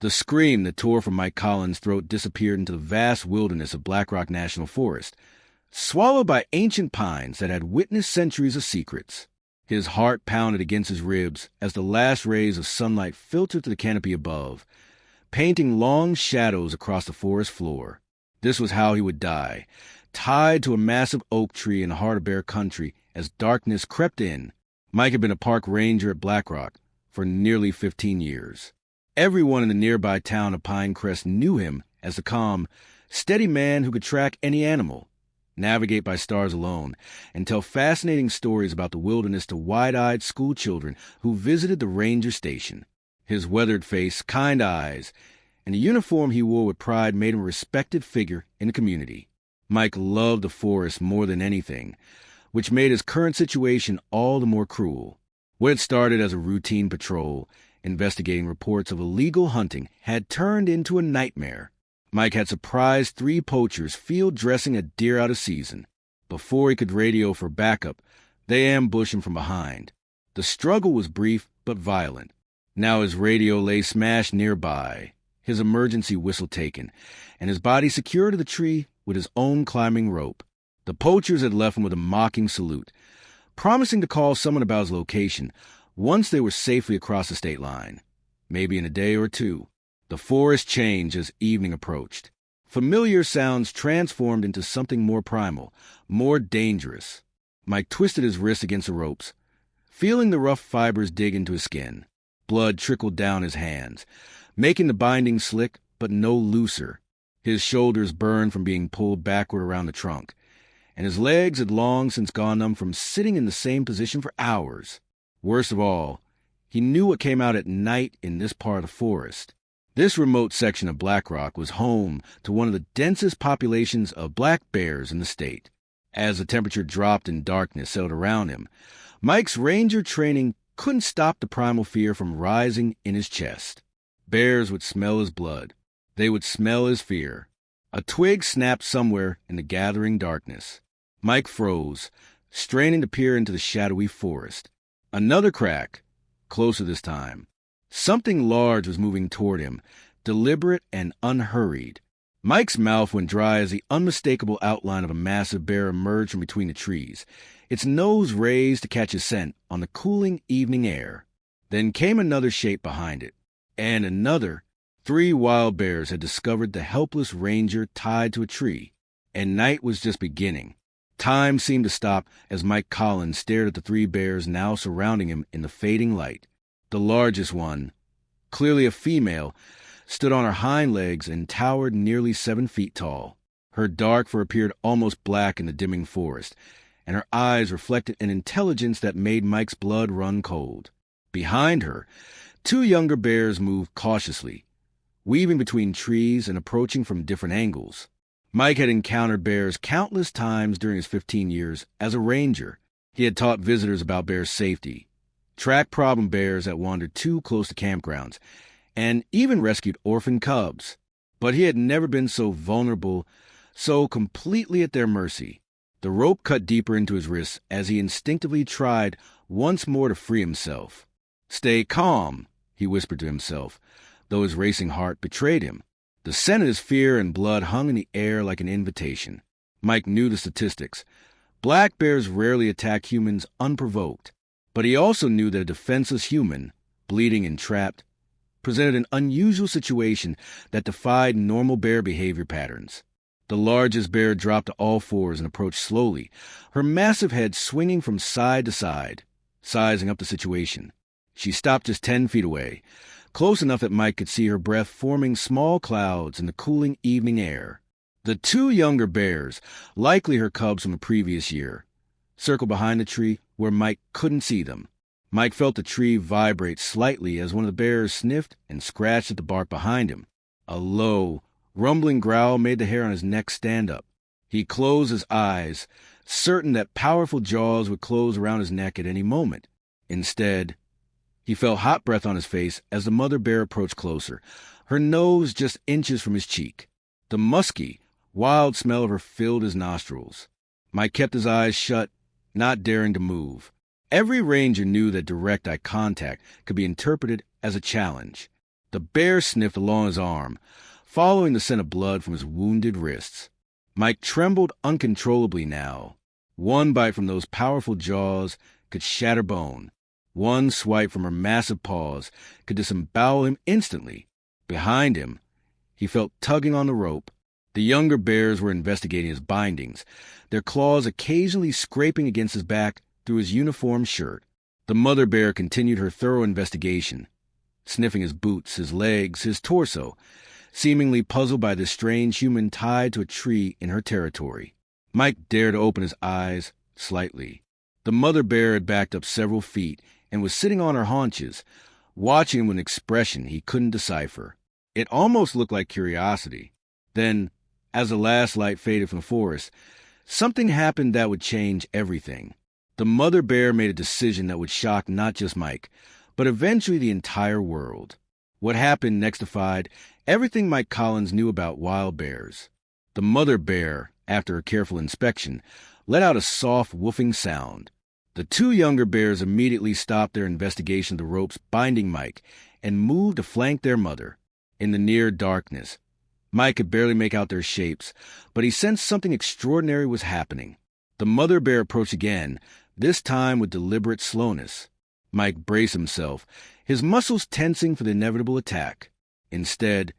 The scream that tore from Mike Collins' throat disappeared into the vast wilderness of Black Rock National Forest, swallowed by ancient pines that had witnessed centuries of secrets. His heart pounded against his ribs as the last rays of sunlight filtered to the canopy above, painting long shadows across the forest floor. This was how he would die, tied to a massive oak tree in the heart of bear country as darkness crept in. Mike had been a park ranger at Black Rock for nearly 15 years. Everyone in the nearby town of Pinecrest knew him as the calm, steady man who could track any animal, navigate by stars alone, and tell fascinating stories about the wilderness to wide-eyed school children who visited the ranger station. His weathered face, kind eyes, and the uniform he wore with pride made him a respected figure in the community. Mike loved the forest more than anything, which made his current situation all the more cruel. What had started as a routine patrol, investigating reports of illegal hunting, had turned into a nightmare. Mike had surprised 3 poachers field dressing a deer out of season. Before he could radio for backup, they ambushed him from behind. The struggle was brief but violent. Now his radio lay smashed nearby, his emergency whistle taken, and his body secured to the tree with his own climbing rope. The poachers had left him with a mocking salute, promising to call someone about his location once they were safely across the state line. Maybe in a day or 2. The forest changed as evening approached. Familiar sounds transformed into something more primal, more dangerous. Mike twisted his wrists against the ropes, feeling the rough fibers dig into his skin. Blood trickled down his hands, making the binding slick but no looser. His shoulders burned from being pulled backward around the trunk, and his legs had long since gone numb from sitting in the same position for hours. Worst of all, he knew what came out at night in this part of the forest. This remote section of Black Rock was home to one of the densest populations of black bears in the state. As the temperature dropped and darkness settled around him, Mike's ranger training couldn't stop the primal fear from rising in his chest. Bears would smell his blood. They would smell his fear. A twig snapped somewhere in the gathering darkness. Mike froze, straining to peer into the shadowy forest. Another crack, closer this time. Something large was moving toward him, deliberate and unhurried. Mike's mouth went dry as the unmistakable outline of a massive bear emerged from between the trees, its nose raised to catch a scent on the cooling evening air. Then came another shape behind it, and another. 3 wild bears had discovered the helpless ranger tied to a tree, and night was just beginning. Time seemed to stop as Mike Collins stared at the 3 bears now surrounding him in the fading light. The largest one, clearly a female, stood on her hind legs and towered nearly 7 feet tall. Her dark fur appeared almost black in the dimming forest, and her eyes reflected an intelligence that made Mike's blood run cold. Behind her, 2 younger bears moved cautiously, weaving between trees and approaching from different angles. Mike had encountered bears countless times during his 15 years as a ranger. He had taught visitors about bear safety, tracked problem bears that wandered too close to campgrounds, and even rescued orphan cubs. But he had never been so vulnerable, so completely at their mercy. The rope cut deeper into his wrists as he instinctively tried once more to free himself. "Stay calm," he whispered to himself, though his racing heart betrayed him. The scent of his fear and blood hung in the air like an invitation. Mike knew the statistics. Black bears rarely attack humans unprovoked, but he also knew that a defenseless human, bleeding and trapped, presented an unusual situation that defied normal bear behavior patterns. The largest bear dropped to all fours and approached slowly, her massive head swinging from side to side, sizing up the situation. She stopped just 10 feet away, close enough that Mike could see her breath forming small clouds in the cooling evening air. The 2 younger bears, likely her cubs from the previous year, circled behind the tree where Mike couldn't see them. Mike felt the tree vibrate slightly as one of the bears sniffed and scratched at the bark behind him. A low, rumbling growl made the hair on his neck stand up. He closed his eyes, certain that powerful jaws would close around his neck at any moment. Instead, he felt hot breath on his face as the mother bear approached closer, her nose just inches from his cheek. The musky, wild smell of her filled his nostrils. Mike kept his eyes shut, not daring to move. Every ranger knew that direct eye contact could be interpreted as a challenge. The bear sniffed along his arm, following the scent of blood from his wounded wrists. Mike trembled uncontrollably now. One bite from those powerful jaws could shatter bone. One swipe from her massive paws could disembowel him instantly. Behind him, he felt tugging on the rope. The younger bears were investigating his bindings, their claws occasionally scraping against his back through his uniform shirt. The mother bear continued her thorough investigation, sniffing his boots, his legs, his torso, seemingly puzzled by this strange human tied to a tree in her territory. Mike dared to open his eyes slightly. The mother bear had backed up several feet and was sitting on her haunches, watching him with an expression he couldn't decipher. It almost looked like curiosity. Then, as the last light faded from the forest, something happened that would change everything. The mother bear made a decision that would shock not just Mike, but eventually the entire world. What happened next defied everything Mike Collins knew about wild bears. The mother bear, after a careful inspection, let out a soft, woofing sound. The two younger bears immediately stopped their investigation of the ropes binding Mike and moved to flank their mother. In the near darkness, Mike could barely make out their shapes, but he sensed something extraordinary was happening. The mother bear approached again, this time with deliberate slowness. Mike braced himself, his muscles tensing for the inevitable attack. Instead,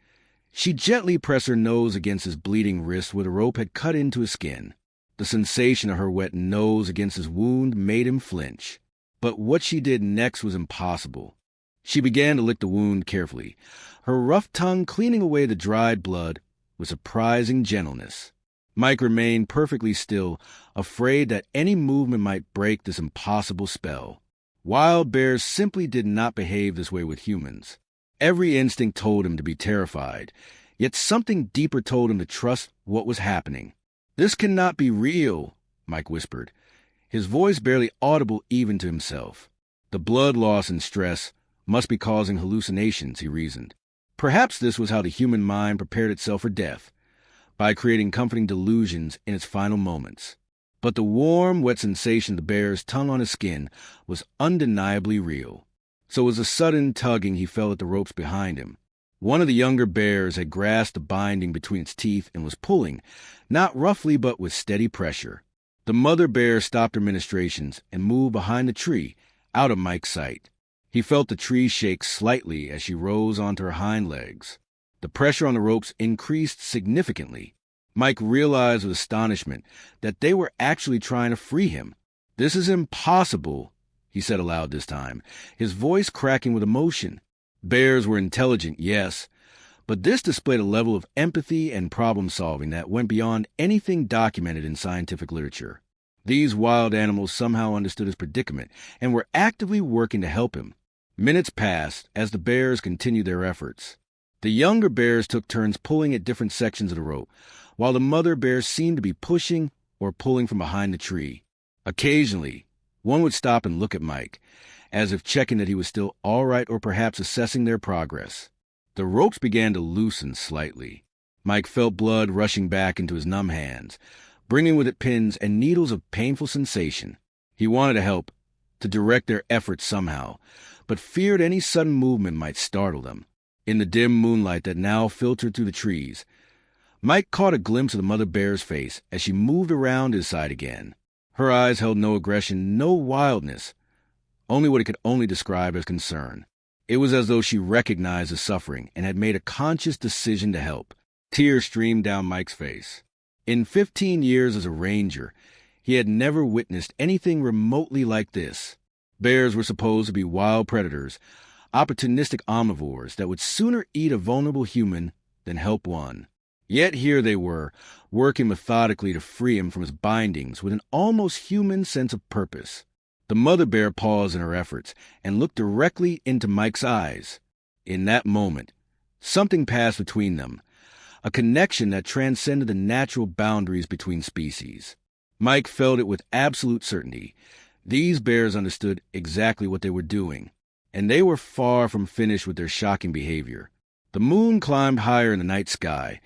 she gently pressed her nose against his bleeding wrist where the rope had cut into his skin. The sensation of her wet nose against his wound made him flinch. But what she did next was impossible. She began to lick the wound carefully, her rough tongue cleaning away the dried blood with surprising gentleness. Mike remained perfectly still, afraid that any movement might break this impossible spell. Wild bears simply did not behave this way with humans. Every instinct told him to be terrified, yet something deeper told him to trust what was happening. "This cannot be real," Mike whispered, his voice barely audible even to himself. The blood loss and stress must be causing hallucinations, he reasoned. Perhaps this was how the human mind prepared itself for death, by creating comforting delusions in its final moments. But the warm, wet sensation of the bear's tongue on his skin was undeniably real. So it was a sudden tugging he felt at the ropes behind him. One of the younger bears had grasped the binding between its teeth and was pulling, not roughly but with steady pressure. The mother bear stopped her ministrations and moved behind the tree, out of Mike's sight. He felt the tree shake slightly as she rose onto her hind legs. The pressure on the ropes increased significantly. Mike realized with astonishment that they were actually trying to free him. "This is impossible," he said aloud this time, his voice cracking with emotion. Bears were intelligent, yes, but this displayed a level of empathy and problem-solving that went beyond anything documented in scientific literature. These wild animals somehow understood his predicament and were actively working to help him. Minutes passed as the bears continued their efforts. The younger bears took turns pulling at different sections of the rope, while the mother bear seemed to be pushing or pulling from behind the tree. Occasionally, one would stop and look at Mike, as if checking that he was still all right or perhaps assessing their progress. The ropes began to loosen slightly. Mike felt blood rushing back into his numb hands, bringing with it pins and needles of painful sensation. He wanted to help, to direct their efforts somehow, but feared any sudden movement might startle them. In the dim moonlight that now filtered through the trees, Mike caught a glimpse of the mother bear's face as she moved around his side again. Her eyes held no aggression, no wildness, only what he could only describe as concern. It was as though she recognized the suffering and had made a conscious decision to help. Tears streamed down Mike's face. In 15 years as a ranger, he had never witnessed anything remotely like this. Bears were supposed to be wild predators, opportunistic omnivores that would sooner eat a vulnerable human than help one. Yet here they were, working methodically to free him from his bindings with an almost human sense of purpose. The mother bear paused in her efforts and looked directly into Mike's eyes. In that moment, something passed between them, a connection that transcended the natural boundaries between species. Mike felt it with absolute certainty. These bears understood exactly what they were doing, and they were far from finished with their shocking behavior. The moon climbed higher in the night sky,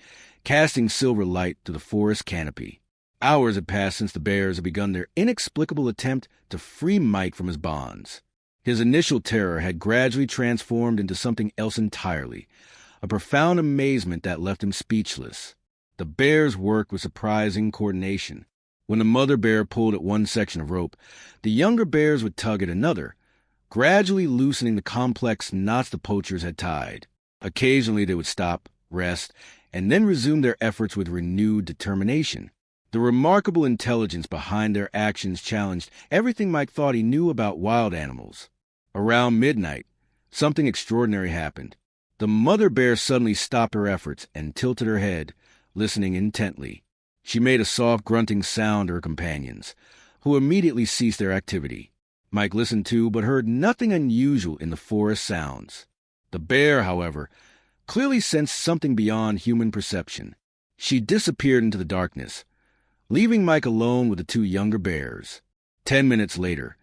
casting silver light through the forest canopy. Hours had passed since the bears had begun their inexplicable attempt to free Mike from his bonds. His initial terror had gradually transformed into something else entirely, a profound amazement that left him speechless. The bears worked with surprising coordination. When the mother bear pulled at one section of rope, the younger bears would tug at another, gradually loosening the complex knots the poachers had tied. Occasionally they would stop, rest, and then resume their efforts with renewed determination. The remarkable intelligence behind their actions challenged everything Mike thought he knew about wild animals. Around midnight, something extraordinary happened. The mother bear suddenly stopped her efforts and tilted her head, listening intently. She made a soft grunting sound to her companions, who immediately ceased their activity. Mike listened too, but heard nothing unusual in the forest sounds. The bear, however, clearly sensed something beyond human perception. She disappeared into the darkness, leaving Mike alone with the two younger bears. 10 minutes later,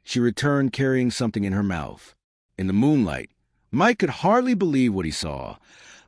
she returned carrying something in her mouth. In the moonlight, Mike could hardly believe what he saw.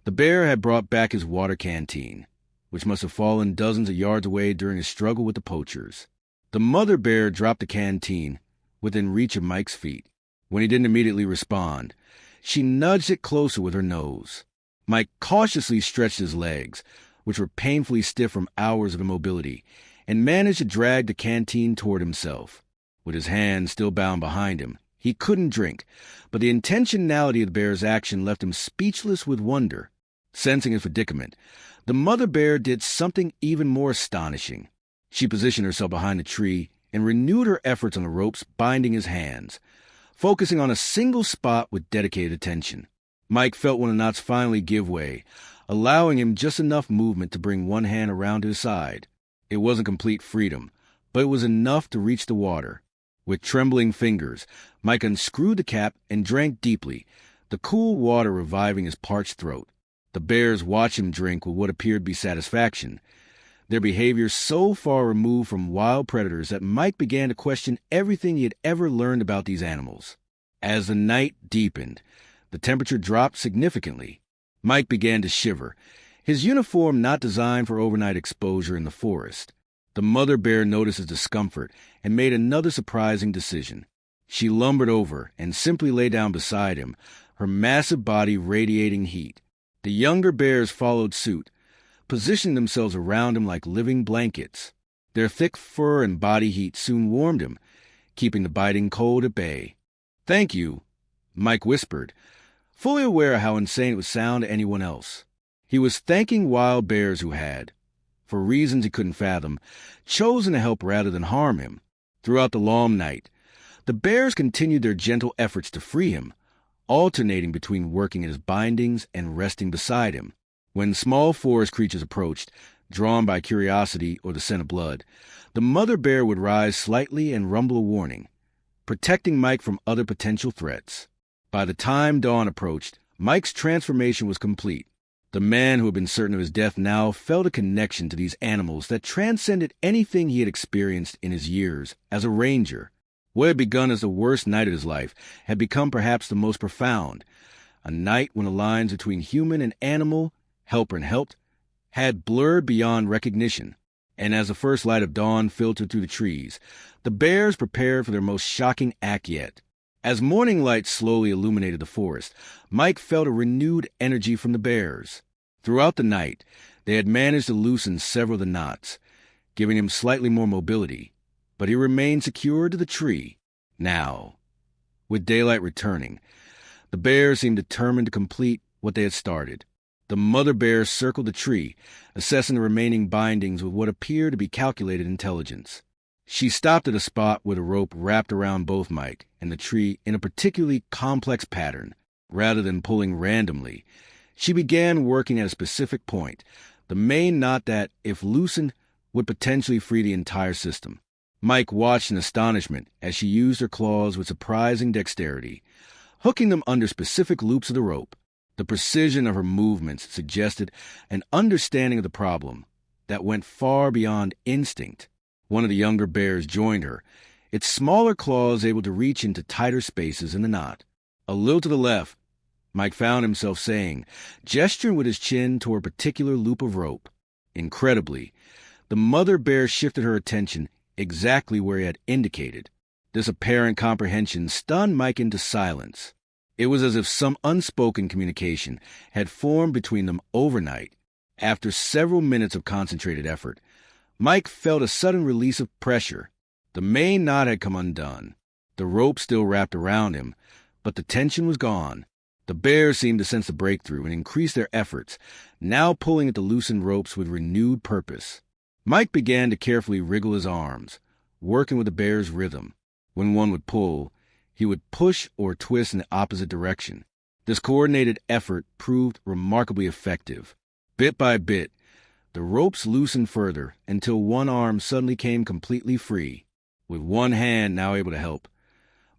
The bear had brought back his water canteen, which must have fallen dozens of yards away during his struggle with the poachers. The mother bear dropped the canteen within reach of Mike's feet. When he didn't immediately respond, she nudged it closer with her nose. Mike cautiously stretched his legs, which were painfully stiff from hours of immobility, and managed to drag the canteen toward himself. With his hands still bound behind him, he couldn't drink, but the intentionality of the bear's action left him speechless with wonder. Sensing his predicament, the mother bear did something even more astonishing. She positioned herself behind the tree and renewed her efforts on the ropes binding his hands, focusing on a single spot with dedicated attention. Mike felt one of the knots finally give way, allowing him just enough movement to bring one hand around his side. It wasn't complete freedom, but it was enough to reach the water. With trembling fingers, Mike unscrewed the cap and drank deeply, the cool water reviving his parched throat. The bears watched him drink with what appeared to be satisfaction, their behavior so far removed from wild predators that Mike began to question everything he had ever learned about these animals. As the night deepened, the temperature dropped significantly. Mike began to shiver, his uniform not designed for overnight exposure in the forest. The mother bear noticed his discomfort and made another surprising decision. She lumbered over and simply lay down beside him, her massive body radiating heat. The younger bears followed suit, positioning themselves around him like living blankets. Their thick fur and body heat soon warmed him, keeping the biting cold at bay. "Thank you," Mike whispered, fully aware of how insane it would sound to anyone else. He was thanking wild bears who had, for reasons he couldn't fathom, chosen to help rather than harm him. Throughout the long night, the bears continued their gentle efforts to free him, alternating between working at his bindings and resting beside him. When small forest creatures approached, drawn by curiosity or the scent of blood, the mother bear would rise slightly and rumble a warning, protecting Mike from other potential threats. By the time dawn approached, Mike's transformation was complete. The man who had been certain of his death now felt a connection to these animals that transcended anything he had experienced in his years as a ranger. What had begun as the worst night of his life had become perhaps the most profound, a night when the lines between human and animal, helper and helped, had blurred beyond recognition. And as the first light of dawn filtered through the trees, the bears prepared for their most shocking act yet. As morning light slowly illuminated the forest, Mike felt a renewed energy from the bears. Throughout the night, they had managed to loosen several of the knots, giving him slightly more mobility, but he remained secured to the tree. Now, with daylight returning, the bears seemed determined to complete what they had started. The mother bear circled the tree, assessing the remaining bindings with what appeared to be calculated intelligence. She stopped at a spot where the rope wrapped around both Mike and the tree in a particularly complex pattern. Rather than pulling randomly, she began working at a specific point, the main knot that, if loosened, would potentially free the entire system. Mike watched in astonishment as she used her claws with surprising dexterity, hooking them under specific loops of the rope. The precision of her movements suggested an understanding of the problem that went far beyond instinct. One of the younger bears joined her, its smaller claws able to reach into tighter spaces in the knot. A little to the left, Mike found himself saying, gesturing with his chin toward a particular loop of rope. Incredibly, the mother bear shifted her attention exactly where he had indicated. This apparent comprehension stunned Mike into silence. It was as if some unspoken communication had formed between them overnight. After several minutes of concentrated effort, Mike felt a sudden release of pressure. The main knot had come undone. The rope still wrapped around him, but the tension was gone. The bears seemed to sense the breakthrough and increase their efforts, now pulling at the loosened ropes with renewed purpose. Mike began to carefully wriggle his arms, working with the bear's rhythm. When one would pull, he would push or twist in the opposite direction. This coordinated effort proved remarkably effective. Bit by bit, the ropes loosened further until one arm suddenly came completely free. With one hand now able to help,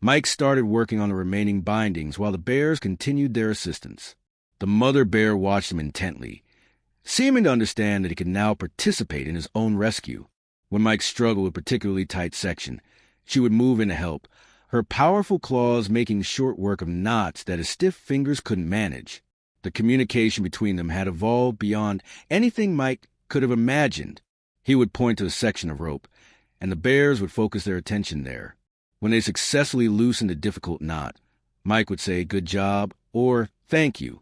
Mike started working on the remaining bindings while the bears continued their assistance. The mother bear watched him intently, seeming to understand that he could now participate in his own rescue. When Mike struggled with a particularly tight section, she would move in to help, her powerful claws making short work of knots that his stiff fingers couldn't manage. The communication between them had evolved beyond anything Mike could have imagined. He would point to a section of rope, and the bears would focus their attention there. When they successfully loosened a difficult knot, Mike would say, "Good job," or "Thank you,"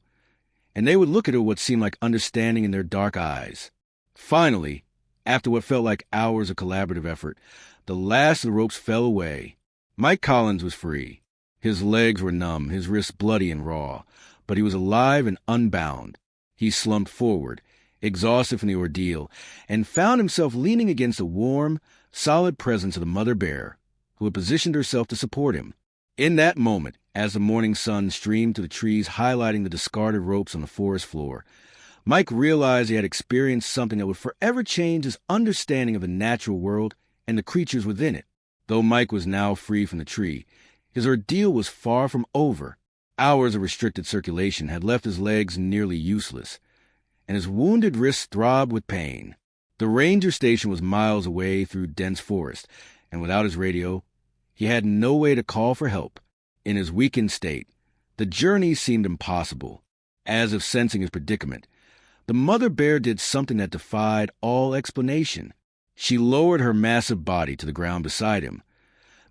and they would look at her with what seemed like understanding in their dark eyes. Finally, after what felt like hours of collaborative effort, the last of the ropes fell away. Mike Collins was free. His legs were numb, his wrists bloody and raw, but he was alive and unbound. He slumped forward, exhausted from the ordeal, and found himself leaning against the warm, solid presence of the mother bear, who had positioned herself to support him. In that moment, as the morning sun streamed through the trees highlighting the discarded ropes on the forest floor, Mike realized he had experienced something that would forever change his understanding of the natural world and the creatures within it. Though Mike was now free from the tree, his ordeal was far from over. Hours of restricted circulation had left his legs nearly useless, and his wounded wrists throbbed with pain. The ranger station was miles away through dense forest, and without his radio, he had no way to call for help. In his weakened state, the journey seemed impossible. As if sensing his predicament, the mother bear did something that defied all explanation. She lowered her massive body to the ground beside him,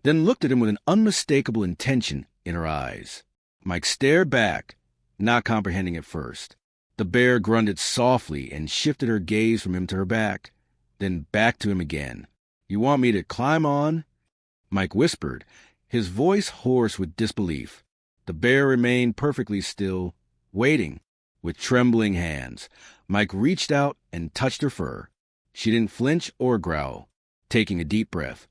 then looked at him with an unmistakable intention in her eyes. Mike stared back, not comprehending at first. The bear grunted softly and shifted her gaze from him to her back, then back to him again. "You want me to climb on?" Mike whispered, his voice hoarse with disbelief. The bear remained perfectly still, waiting. With trembling hands, Mike reached out and touched her fur. She didn't flinch or growl. Taking a deep breath,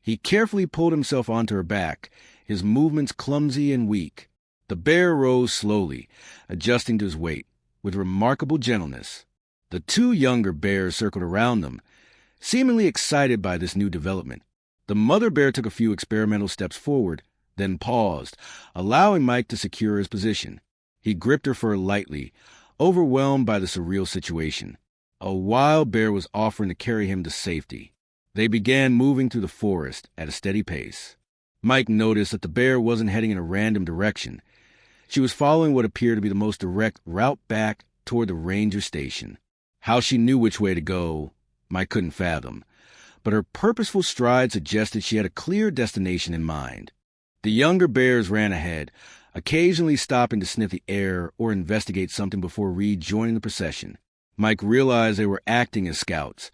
he carefully pulled himself onto her back, his movements clumsy and weak. The bear rose slowly, adjusting to his weight, with remarkable gentleness. The two younger bears circled around them, seemingly excited by this new development. The mother bear took a few experimental steps forward, then paused, allowing Mike to secure his position. He gripped her fur lightly, overwhelmed by the surreal situation. A wild bear was offering to carry him to safety. They began moving through the forest at a steady pace. Mike noticed that the bear wasn't heading in a random direction. She was following what appeared to be the most direct route back toward the ranger station. How she knew which way to go, Mike couldn't fathom, but her purposeful stride suggested she had a clear destination in mind. The younger bears ran ahead, occasionally stopping to sniff the air or investigate something before rejoining the procession. Mike realized they were acting as scouts,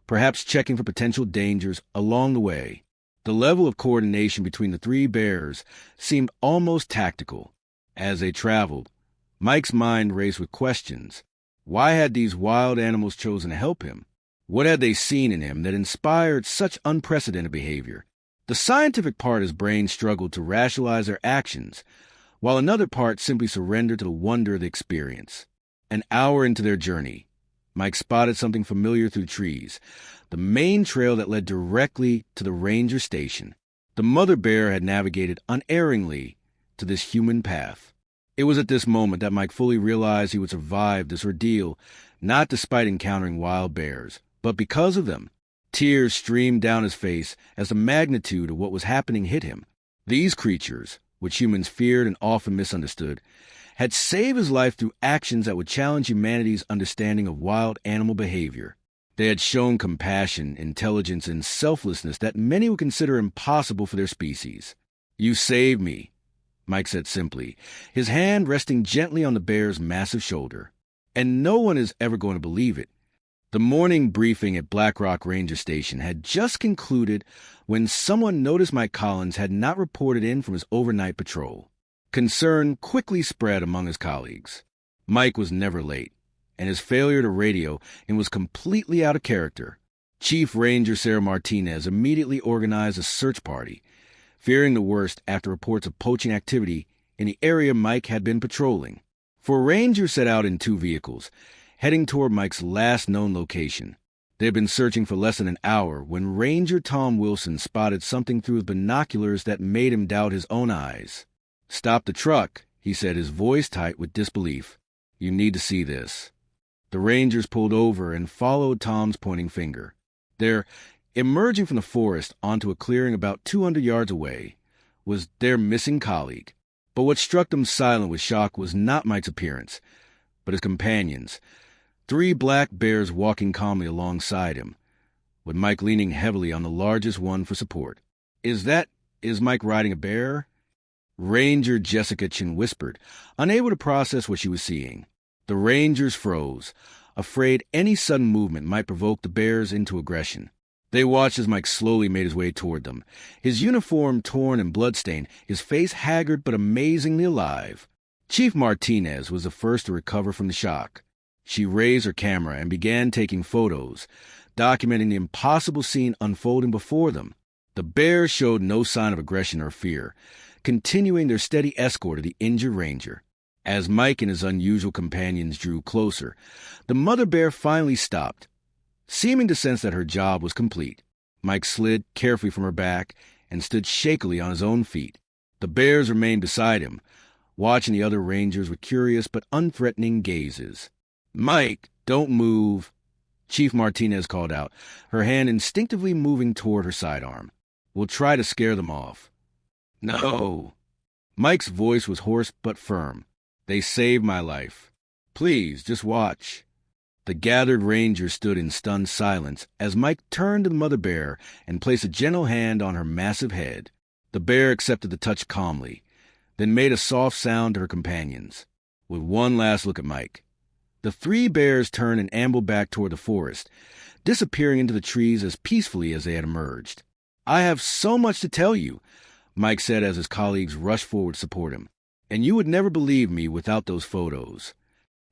perhaps checking for potential dangers along the way. The level of coordination between the three bears seemed almost tactical. As they traveled, Mike's mind raced with questions. Why had these wild animals chosen to help him? What had they seen in him that inspired such unprecedented behavior? The scientific part of his brain struggled to rationalize their actions, while another part simply surrendered to the wonder of the experience. An hour into their journey, Mike spotted something familiar through trees, the main trail that led directly to the ranger station. The mother bear had navigated unerringly to this human path. It was at this moment that Mike fully realized he would survive this ordeal, not despite encountering wild bears, but because of them. Tears streamed down his face as the magnitude of what was happening hit him. These creatures, which humans feared and often misunderstood, had saved his life through actions that would challenge humanity's understanding of wild animal behavior. They had shown compassion, intelligence, and selflessness that many would consider impossible for their species. "You saved me," Mike said simply, his hand resting gently on the bear's massive shoulder. And no one is ever going to believe it. The morning briefing at Black Rock Ranger Station had just concluded when someone noticed Mike Collins had not reported in from his overnight patrol. Concern quickly spread among his colleagues. Mike was never late, and his failure to radio him was completely out of character. Chief Ranger Sarah Martinez immediately organized a search party, fearing the worst after reports of poaching activity in the area Mike had been patrolling. Four Rangers set out in 2 vehicles, heading toward Mike's last known location. They had been searching for less than an hour when Ranger Tom Wilson spotted something through his binoculars that made him doubt his own eyes. "Stop the truck," he said, his voice tight with disbelief. "You need to see this." The Rangers pulled over and followed Tom's pointing finger. There, emerging from the forest onto a clearing about 200 yards away, was their missing colleague. But what struck them silent with shock was not Mike's appearance, but his companions. 3 black bears walking calmly alongside him, with Mike leaning heavily on the largest one for support. Is Mike riding a bear?" Ranger Jessica Chin whispered, unable to process what she was seeing. The Rangers froze, afraid any sudden movement might provoke the bears into aggression. They watched as Mike slowly made his way toward them, his uniform torn and bloodstained, his face haggard but amazingly alive. Chief Martinez was the first to recover from the shock. She raised her camera and began taking photos, documenting the impossible scene unfolding before them. The bears showed no sign of aggression or fear, continuing their steady escort of the injured ranger. As Mike and his unusual companions drew closer, the mother bear finally stopped, seeming to sense that her job was complete. Mike slid carefully from her back and stood shakily on his own feet. The bears remained beside him, watching the other rangers with curious but unthreatening gazes. "Mike, don't move," Chief Martinez called out, her hand instinctively moving toward her sidearm. "We'll try to scare them off." "No." Mike's voice was hoarse but firm. "They saved my life. Please, just watch." The gathered rangers stood in stunned silence as Mike turned to the mother bear and placed a gentle hand on her massive head. The bear accepted the touch calmly, then made a soft sound to her companions. With one last look at Mike, the 3 bears turned and ambled back toward the forest, disappearing into the trees as peacefully as they had emerged. "I have so much to tell you," Mike said as his colleagues rushed forward to support him. "And you would never believe me without those photos."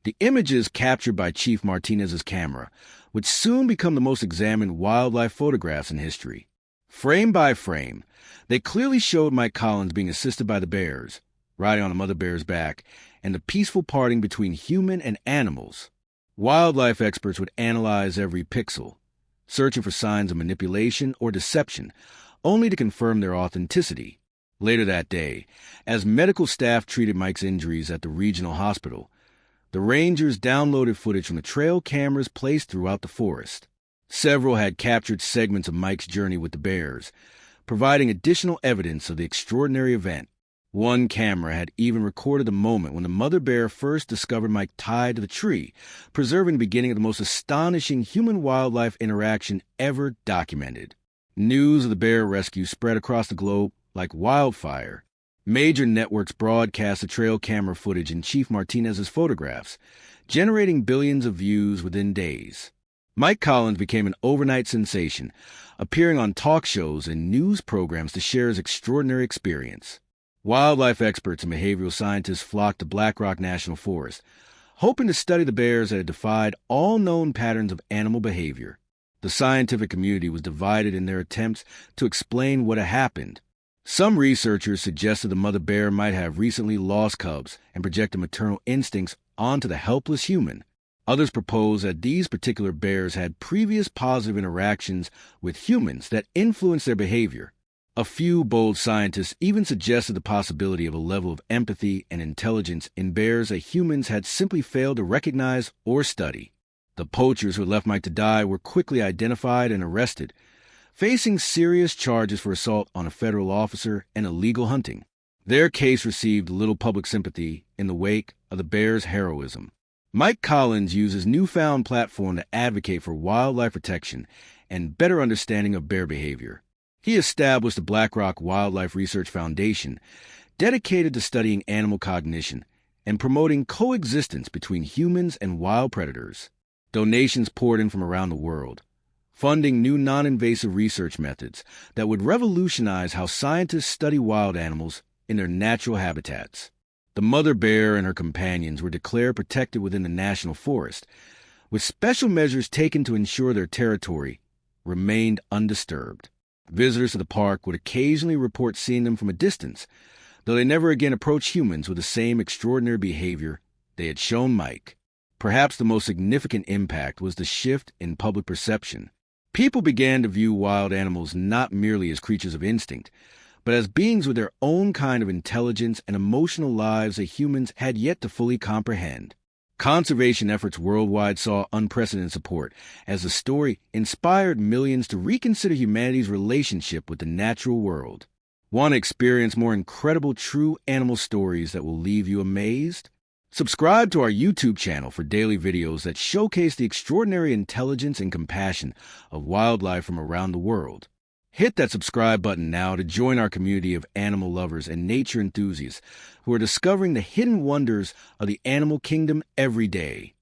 The images captured by Chief Martinez's camera would soon become the most examined wildlife photographs in history. Frame by frame, they clearly showed Mike Collins being assisted by the bears, riding on a mother bear's back, and the peaceful parting between human and animals. Wildlife experts would analyze every pixel, searching for signs of manipulation or deception, only to confirm their authenticity. Later that day, as medical staff treated Mike's injuries at the regional hospital, the Rangers downloaded footage from the trail cameras placed throughout the forest. Several had captured segments of Mike's journey with the bears, providing additional evidence of the extraordinary event. One camera had even recorded the moment when the mother bear first discovered Mike tied to the tree, preserving the beginning of the most astonishing human-wildlife interaction ever documented. News of the bear rescue spread across the globe like wildfire. Major networks broadcast the trail camera footage and Chief Martinez's photographs, generating billions of views within days. Mike Collins became an overnight sensation, appearing on talk shows and news programs to share his extraordinary experience. Wildlife experts and behavioral scientists flocked to Black Rock National Forest, hoping to study the bears that had defied all known patterns of animal behavior. The scientific community was divided in their attempts to explain what had happened. Some researchers suggested the mother bear might have recently lost cubs and projected maternal instincts onto the helpless human. Others proposed that these particular bears had previous positive interactions with humans that influenced their behavior. A few bold scientists even suggested the possibility of a level of empathy and intelligence in bears that humans had simply failed to recognize or study. The poachers who had left Mike to die were quickly identified and arrested, facing serious charges for assault on a federal officer and illegal hunting. Their case received little public sympathy in the wake of the bears' heroism. Mike Collins used his newfound platform to advocate for wildlife protection and better understanding of bear behavior. He established the BlackRock Wildlife Research Foundation, dedicated to studying animal cognition and promoting coexistence between humans and wild predators. Donations poured in from around the world, funding new non-invasive research methods that would revolutionize how scientists study wild animals in their natural habitats. The mother bear and her companions were declared protected within the national forest, with special measures taken to ensure their territory remained undisturbed. Visitors to the park would occasionally report seeing them from a distance, though they never again approached humans with the same extraordinary behavior they had shown Mike. Perhaps the most significant impact was the shift in public perception. People began to view wild animals not merely as creatures of instinct, but as beings with their own kind of intelligence and emotional lives that humans had yet to fully comprehend. Conservation efforts worldwide saw unprecedented support as the story inspired millions to reconsider humanity's relationship with the natural world. Want to experience more incredible true animal stories that will leave you amazed? Subscribe to our YouTube channel for daily videos that showcase the extraordinary intelligence and compassion of wildlife from around the world. Hit that subscribe button now to join our community of animal lovers and nature enthusiasts who are discovering the hidden wonders of the animal kingdom every day.